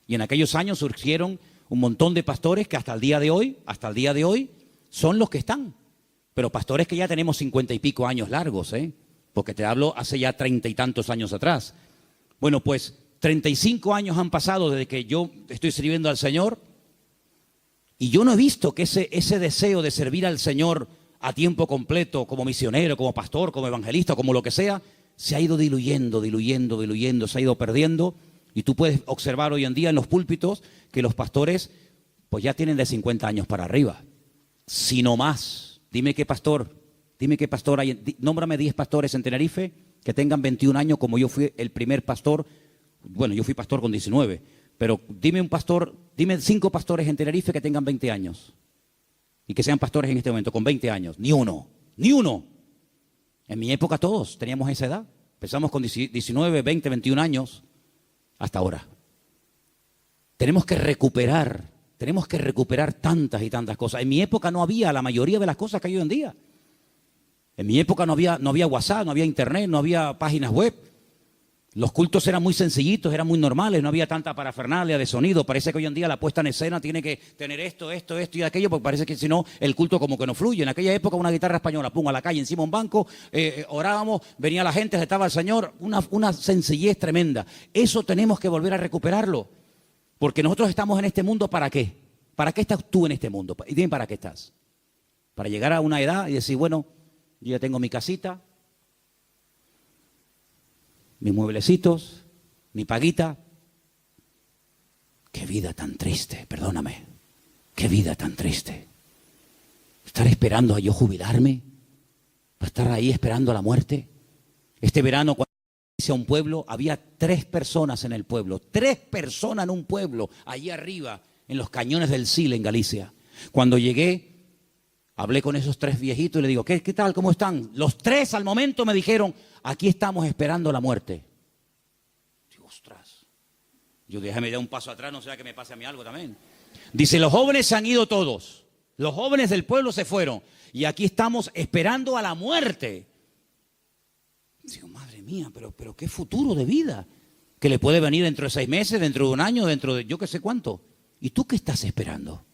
Y en aquellos años surgieron un montón de pastores que hasta el día de hoy, son los que están. Pero pastores que ya tenemos 50 y pico años largos, porque te hablo hace ya 30 y tantos años atrás. Bueno, pues 35 años han pasado desde que yo estoy sirviendo al Señor y yo no he visto que ese deseo de servir al Señor a tiempo completo, como misionero, como pastor, como evangelista, como lo que sea, se ha ido diluyendo, se ha ido perdiendo. Y tú puedes observar hoy en día en los púlpitos que los pastores pues ya tienen de 50 años para arriba, si no más. Dime qué pastor hay, nómbrame 10 pastores en Tenerife que tengan 21 años como yo fui el primer pastor. Bueno, yo fui pastor con 19, pero dime 5 pastores en Tenerife que tengan 20 años y que sean pastores en este momento con 20 años. Ni uno. En mi época todos teníamos esa edad. Empezamos con 19, 20, 21 años hasta ahora. Tenemos que recuperar tantas y tantas cosas. En mi época no había la mayoría de las cosas que hay hoy en día. En mi época no había WhatsApp, no había internet, no había páginas web. Los cultos eran muy sencillitos, eran muy normales, no había tanta parafernalia de sonido. Parece que hoy en día la puesta en escena tiene que tener esto y aquello, porque parece que si no, el culto como que no fluye. En aquella época una guitarra española, pum, a la calle, encima un banco, orábamos, venía la gente, estaba el Señor, una sencillez tremenda. Eso tenemos que volver a recuperarlo, porque nosotros estamos en este mundo, ¿para qué? ¿Para qué estás tú en este mundo? Y dime, ¿para qué estás? Para llegar a una edad y decir, bueno, yo ya tengo mi casita, mis mueblecitos, mi paguita. Qué vida tan triste, perdóname. Qué vida tan triste. Estar esperando a yo jubilarme, para estar ahí esperando a la muerte. Este verano, cuando hice a un pueblo, había 3 personas en el pueblo. 3 personas en un pueblo, allí arriba, en los cañones del Sil, en Galicia. Cuando llegué, hablé con esos 3 viejitos y le digo, ¿qué tal? ¿Cómo están? Los 3 al momento me dijeron, aquí estamos esperando la muerte. Digo, ostras. Yo déjame dar un paso atrás, no sea que me pase a mí algo también. Dice, los jóvenes se han ido todos. Los jóvenes del pueblo se fueron. Y aquí estamos esperando a la muerte. Digo, madre mía, pero qué futuro de vida. Que le puede venir dentro de 6 meses, dentro de un año, dentro de yo qué sé cuánto. ¿Y tú qué estás esperando?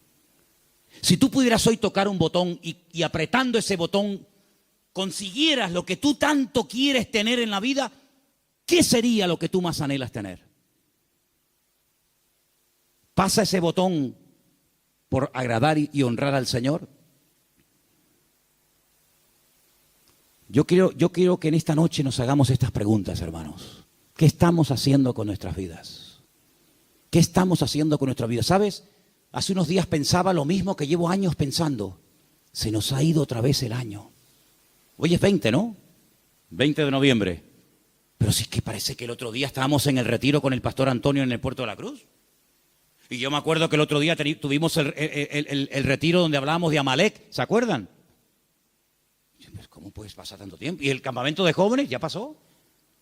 Si tú pudieras hoy tocar un botón y apretando ese botón consiguieras lo que tú tanto quieres tener en la vida, ¿qué sería lo que tú más anhelas tener? ¿Pasa ese botón por agradar y honrar al Señor? Yo quiero que en esta noche nos hagamos estas preguntas, hermanos. ¿Qué estamos haciendo con nuestras vidas? ¿Qué estamos haciendo con nuestras vidas? ¿Sabes? Hace unos días pensaba lo mismo que llevo años pensando. Se nos ha ido otra vez el año. Hoy es 20, ¿no? 20 de noviembre. Pero sí que parece que el otro día estábamos en el retiro con el pastor Antonio en el Puerto de la Cruz. Y yo me acuerdo que el otro día tuvimos el retiro donde hablábamos de Amalek. ¿Se acuerdan? Pues ¿cómo puedes pasar tanto tiempo? Y el campamento de jóvenes ya pasó.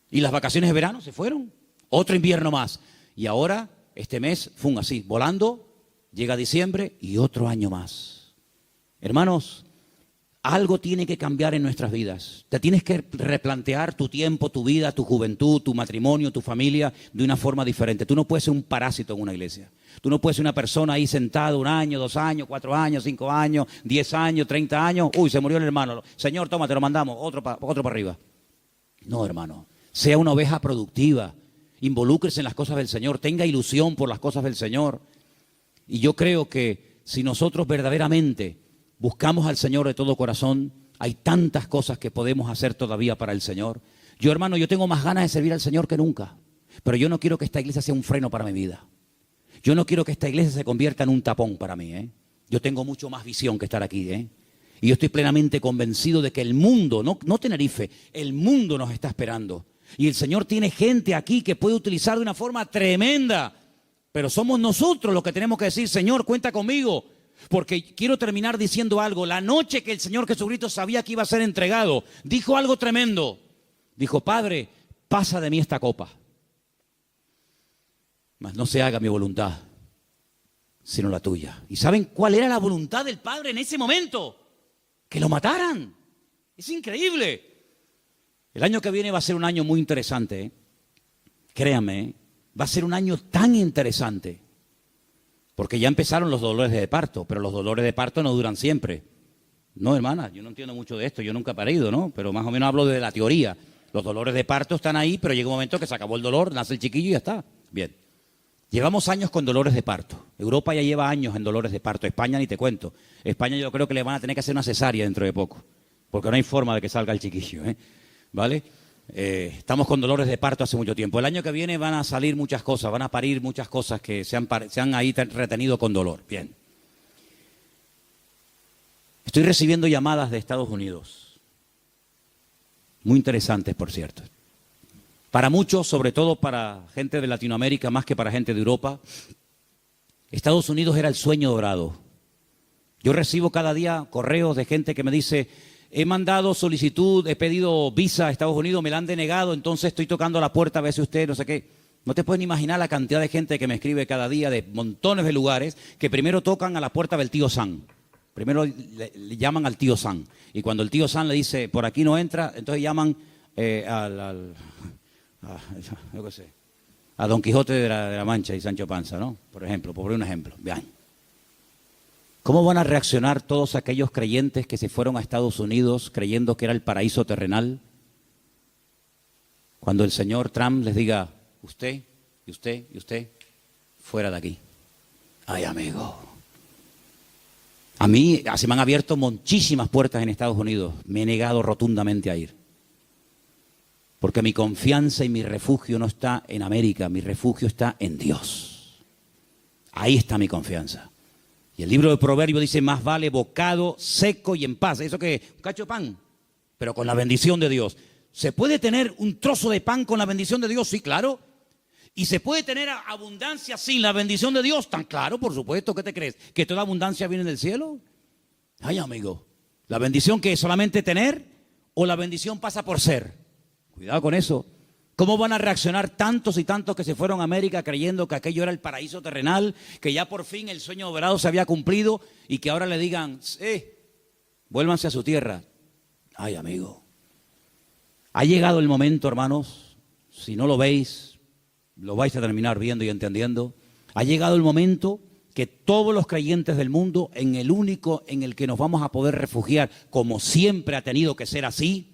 Y las vacaciones de verano se fueron. Otro invierno más. Y ahora, este mes, fue así, volando, llega diciembre y otro año más. Hermanos, algo tiene que cambiar en nuestras vidas. Te tienes que replantear tu tiempo, tu vida, tu juventud, tu matrimonio, tu familia de una forma diferente. Tú no puedes ser un parásito en una iglesia. Tú no puedes ser una persona ahí sentada 1 año, 2 años, 4 años, 5 años, 10 años, 30 años. Uy, se murió el hermano. Señor, toma, te lo mandamos, otro para arriba. No, hermano. Sea una oveja productiva. Involúcrese en las cosas del Señor. Tenga ilusión por las cosas del Señor. Y yo creo que si nosotros verdaderamente buscamos al Señor de todo corazón, hay tantas cosas que podemos hacer todavía para el Señor. Yo, hermano, yo tengo más ganas de servir al Señor que nunca. Pero yo no quiero que esta iglesia sea un freno para mi vida. Yo no quiero que esta iglesia se convierta en un tapón para mí, ¿eh? Yo tengo mucho más visión que estar aquí, ¿eh? Y yo estoy plenamente convencido de que el mundo, no Tenerife, el mundo nos está esperando. Y el Señor tiene gente aquí que puede utilizar de una forma tremenda. Pero somos nosotros los que tenemos que decir, Señor, cuenta conmigo. Porque quiero terminar diciendo algo. La noche que el Señor Jesucristo sabía que iba a ser entregado, dijo algo tremendo. Dijo, Padre, pasa de mí esta copa. Mas no se haga mi voluntad, sino la tuya. ¿Y saben cuál era la voluntad del Padre en ese momento? Que lo mataran. Es increíble. El año que viene va a ser un año muy interesante, ¿eh? Créanme, ¿eh? Va a ser un año tan interesante. Porque ya empezaron los dolores de parto, pero los dolores de parto no duran siempre. No, hermana, yo no entiendo mucho de esto, yo nunca he parido, ¿no? Pero más o menos hablo de la teoría. Los dolores de parto están ahí, pero llega un momento que se acabó el dolor, nace el chiquillo y ya está. Bien. Llevamos años con dolores de parto. Europa ya lleva años en dolores de parto. España ni te cuento. España yo creo que le van a tener que hacer una cesárea dentro de poco. Porque no hay forma de que salga el chiquillo, ¿eh? ¿Vale? Estamos con dolores de parto hace mucho tiempo. El año que viene van a salir muchas cosas, van a parir muchas cosas que se han ahí retenido con dolor. Bien. Estoy recibiendo llamadas de Estados Unidos. Muy interesantes, por cierto. Para muchos, sobre todo para gente de Latinoamérica, más que para gente de Europa, Estados Unidos era el sueño dorado. Yo recibo cada día correos de gente que me dice, he mandado solicitud, he pedido visa a Estados Unidos, me la han denegado, entonces estoy tocando la puerta a ver si usted, no sé qué. No te puedes ni imaginar la cantidad de gente que me escribe cada día de montones de lugares que primero tocan a la puerta del tío Sam. Primero le llaman al tío Sam. Y cuando el tío Sam le dice, por aquí no entra, entonces llaman yo qué sé, a Don Quijote de la Mancha y Sancho Panza, ¿no? Por ejemplo, por un ejemplo. Bien. ¿Cómo van a reaccionar todos aquellos creyentes que se fueron a Estados Unidos creyendo que era el paraíso terrenal? Cuando el señor Trump les diga, usted, y usted, y usted, fuera de aquí. Ay, amigo. A mí se me han abierto muchísimas puertas en Estados Unidos. Me he negado rotundamente a ir. Porque mi confianza y mi refugio no está en América, mi refugio está en Dios. Ahí está mi confianza. Y el libro de Proverbios dice, más vale bocado seco y en paz. ¿Eso qué? Un cacho de pan, pero con la bendición de Dios. ¿Se puede tener un trozo de pan con la bendición de Dios? Sí, claro. ¿Y se puede tener abundancia sin la bendición de Dios? Tan claro, por supuesto. ¿Qué te crees? ¿Que toda abundancia viene del cielo? Ay, amigo. ¿La bendición que es solamente tener o la bendición pasa por ser? Cuidado con eso. ¿Cómo van a reaccionar tantos y tantos que se fueron a América creyendo que aquello era el paraíso terrenal, que ya por fin el sueño dorado se había cumplido y que ahora le digan, vuélvanse a su tierra? Ay, amigo. Ha llegado el momento, hermanos, si no lo veis, lo vais a terminar viendo y entendiendo. Ha llegado el momento que todos los creyentes del mundo, en el único en el que nos vamos a poder refugiar, como siempre ha tenido que ser así,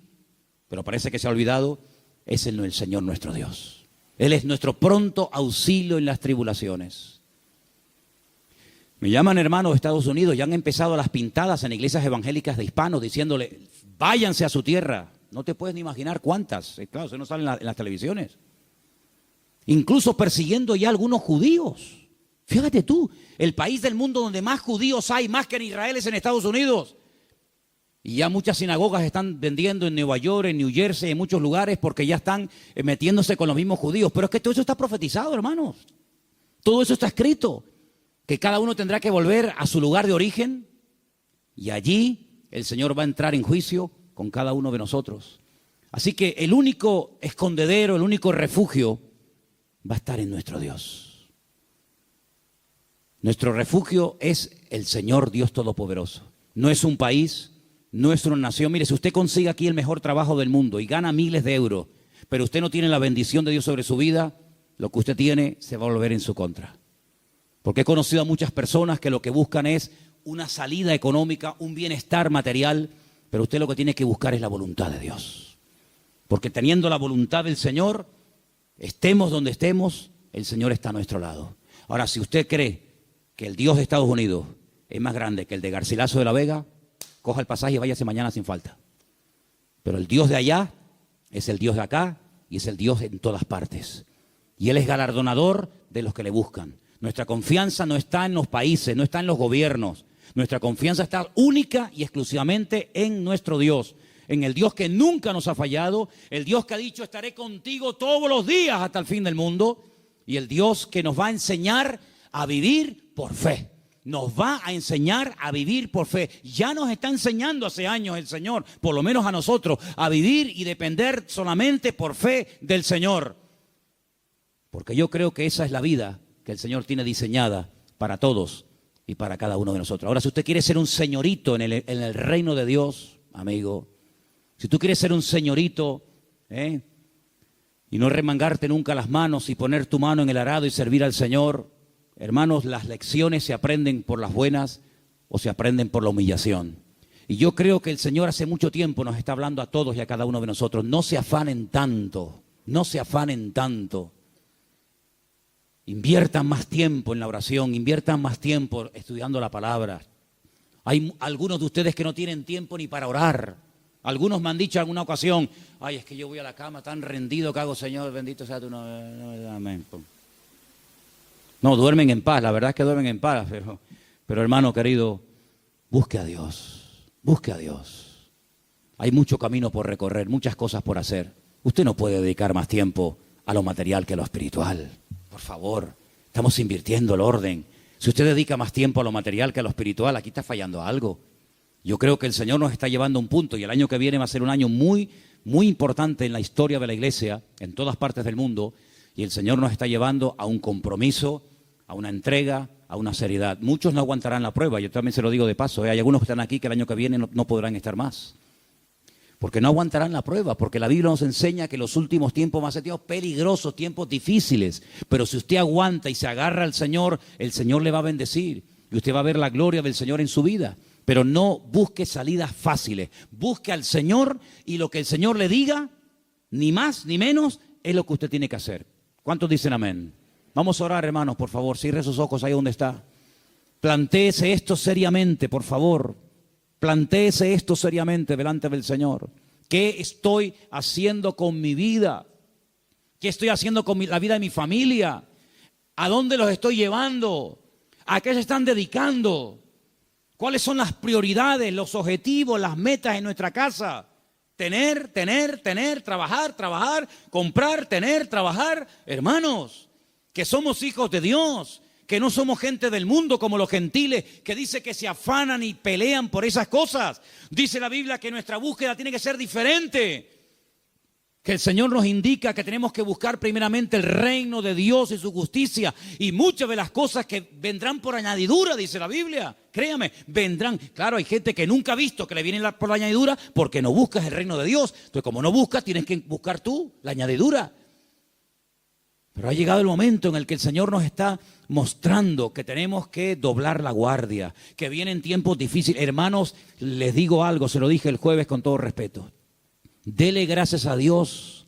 pero parece que se ha olvidado, es el Señor nuestro Dios. Él es nuestro pronto auxilio en las tribulaciones. Me llaman hermanos de Estados Unidos, ya han empezado las pintadas en iglesias evangélicas de hispanos diciéndole, váyanse a su tierra. No te puedes ni imaginar cuántas. Claro, eso no sale en las televisiones. Incluso persiguiendo ya a algunos judíos. Fíjate tú, el país del mundo donde más judíos hay, más que en Israel, es en Estados Unidos. Y ya muchas sinagogas están vendiendo en Nueva York, en New Jersey, en muchos lugares, porque ya están metiéndose con los mismos judíos. Pero es que todo eso está profetizado, hermanos. Todo eso está escrito. Que cada uno tendrá que volver a su lugar de origen. Y allí el Señor va a entrar en juicio con cada uno de nosotros. Así que el único escondedero, el único refugio va a estar en nuestro Dios. Nuestro refugio es el Señor Dios Todopoderoso. No es un país, no es una nación. Mire, si usted consigue aquí el mejor trabajo del mundo y gana miles de euros, pero usted no tiene la bendición de Dios sobre su vida, lo que usted tiene se va a volver en su contra. Porque he conocido a muchas personas que lo que buscan es una salida económica, un bienestar material, pero usted lo que tiene que buscar es la voluntad de Dios. Porque teniendo la voluntad del Señor, estemos donde estemos, el Señor está a nuestro lado. Ahora, si usted cree que el Dios de Estados Unidos es más grande que el de Garcilaso de la Vega, coja el pasaje y váyase mañana sin falta. Pero el Dios de allá es el Dios de acá y es el Dios en todas partes. Y Él es galardonador de los que le buscan. Nuestra confianza no está en los países, no está en los gobiernos. Nuestra confianza está única y exclusivamente en nuestro Dios. En el Dios que nunca nos ha fallado, el Dios que ha dicho estaré contigo todos los días hasta el fin del mundo, y el Dios que nos va a enseñar a vivir por fe. Nos va a enseñar a vivir por fe. Ya nos está enseñando hace años el Señor, por lo menos a nosotros, a vivir y depender solamente por fe del Señor. Porque yo creo que esa es la vida que el Señor tiene diseñada para todos y para cada uno de nosotros. Ahora, si usted quiere ser un señorito en el reino de Dios, amigo, si tú quieres ser un señorito, y no remangarte nunca las manos y poner tu mano en el arado y servir al Señor, hermanos, las lecciones se aprenden por las buenas o se aprenden por la humillación. Y yo creo que el Señor hace mucho tiempo nos está hablando a todos y a cada uno de nosotros. No se afanen tanto, no se afanen tanto. Inviertan más tiempo en la oración, inviertan más tiempo estudiando la palabra. Hay algunos de ustedes que no tienen tiempo ni para orar. Algunos me han dicho en alguna ocasión, ay, es que yo voy a la cama tan rendido que hago, Señor, bendito sea tu nombre. Amén. No, duermen en paz, la verdad es que duermen en paz, pero hermano querido, busque a Dios, busque a Dios. Hay mucho camino por recorrer, muchas cosas por hacer. Usted no puede dedicar más tiempo a lo material que a lo espiritual. Por favor, estamos invirtiendo el orden. Si usted dedica más tiempo a lo material que a lo espiritual, aquí está fallando algo. Yo creo que el Señor nos está llevando a un punto y el año que viene va a ser un año muy, muy importante en la historia de la iglesia, en todas partes del mundo, y el Señor nos está llevando a un compromiso, a una entrega, a una seriedad. Muchos no aguantarán la prueba, yo también se lo digo de paso, hay algunos que están aquí que el año que viene no podrán estar más. Porque no aguantarán la prueba, porque la Biblia nos enseña que los últimos tiempos van a ser tiempos peligrosos, tiempos difíciles. Pero si usted aguanta y se agarra al Señor, el Señor le va a bendecir. Y usted va a ver la gloria del Señor en su vida. Pero no busque salidas fáciles. Busque al Señor y lo que el Señor le diga, ni más ni menos, es lo que usted tiene que hacer. ¿Cuántos dicen amén? Vamos a orar, hermanos, por favor. Cierre sus ojos ahí donde está. Plantéese esto seriamente, por favor. Plantéese esto seriamente delante del Señor. ¿Qué estoy haciendo con mi vida? ¿Qué estoy haciendo con la vida de mi familia? ¿A dónde los estoy llevando? ¿A qué se están dedicando? ¿Cuáles son las prioridades, los objetivos, las metas en nuestra casa? Tener, trabajar, comprar, trabajar. Hermanos, que somos hijos de Dios, que no somos gente del mundo como los gentiles, que dice que se afanan y pelean por esas cosas. Dice la Biblia que nuestra búsqueda tiene que ser diferente. Que el Señor nos indica que tenemos que buscar primeramente el reino de Dios y su justicia. Y muchas de las cosas que vendrán por añadidura, dice la Biblia. Créame, vendrán. Claro, hay gente que nunca ha visto que le vienen por la añadidura porque no buscas el reino de Dios. Entonces, como no buscas, tienes que buscar tú la añadidura. Pero ha llegado el momento en el que el Señor nos está mostrando que tenemos que doblar la guardia, que vienen tiempos difíciles. Hermanos, les digo algo, se lo dije el jueves con todo respeto. Dele gracias a Dios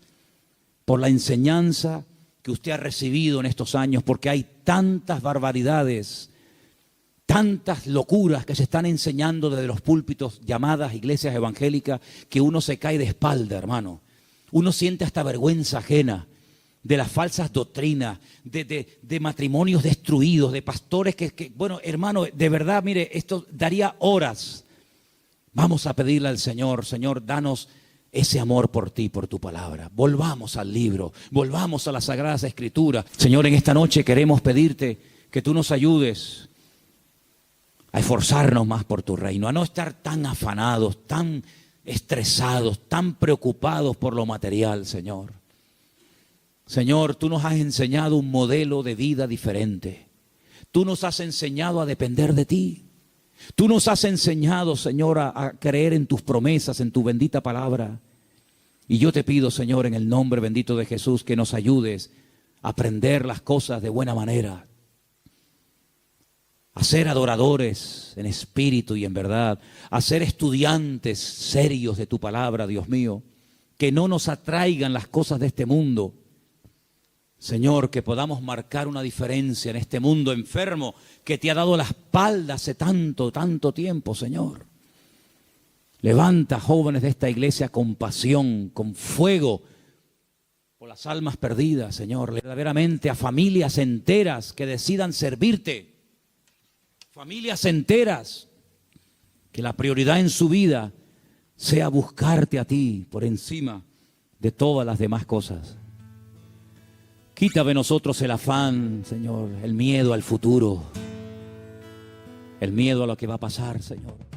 por la enseñanza que usted ha recibido en estos años, porque hay tantas barbaridades, tantas locuras que se están enseñando desde los púlpitos llamadas iglesias evangélicas, que uno se cae de espalda, hermano. Uno siente hasta vergüenza ajena de las falsas doctrinas, de matrimonios destruidos, de pastores que, bueno, hermano, de verdad, mire, esto daría horas. Vamos a pedirle al Señor, Señor, danos ese amor por ti, por tu palabra. Volvamos al libro, volvamos a las Sagradas Escrituras. Señor, en esta noche queremos pedirte que tú nos ayudes a esforzarnos más por tu reino, a no estar tan afanados, tan estresados, tan preocupados por lo material, Señor. Señor, tú nos has enseñado un modelo de vida diferente. Tú nos has enseñado a depender de ti. Tú nos has enseñado, Señor, a creer en tus promesas, en tu bendita palabra. Y yo te pido, Señor, en el nombre bendito de Jesús, que nos ayudes a aprender las cosas de buena manera, a ser adoradores en espíritu y en verdad, a ser estudiantes serios de tu palabra, Dios mío, que no nos atraigan las cosas de este mundo. Señor, que podamos marcar una diferencia en este mundo enfermo que te ha dado la espalda hace tanto, tanto tiempo, Señor. Levanta jóvenes de esta iglesia con pasión, con fuego, por las almas perdidas, Señor. Verdaderamente a familias enteras que decidan servirte. Familias enteras, que la prioridad en su vida sea buscarte a ti por encima de todas las demás cosas. Quita de nosotros el afán, Señor, el miedo al futuro, el miedo a lo que va a pasar, Señor.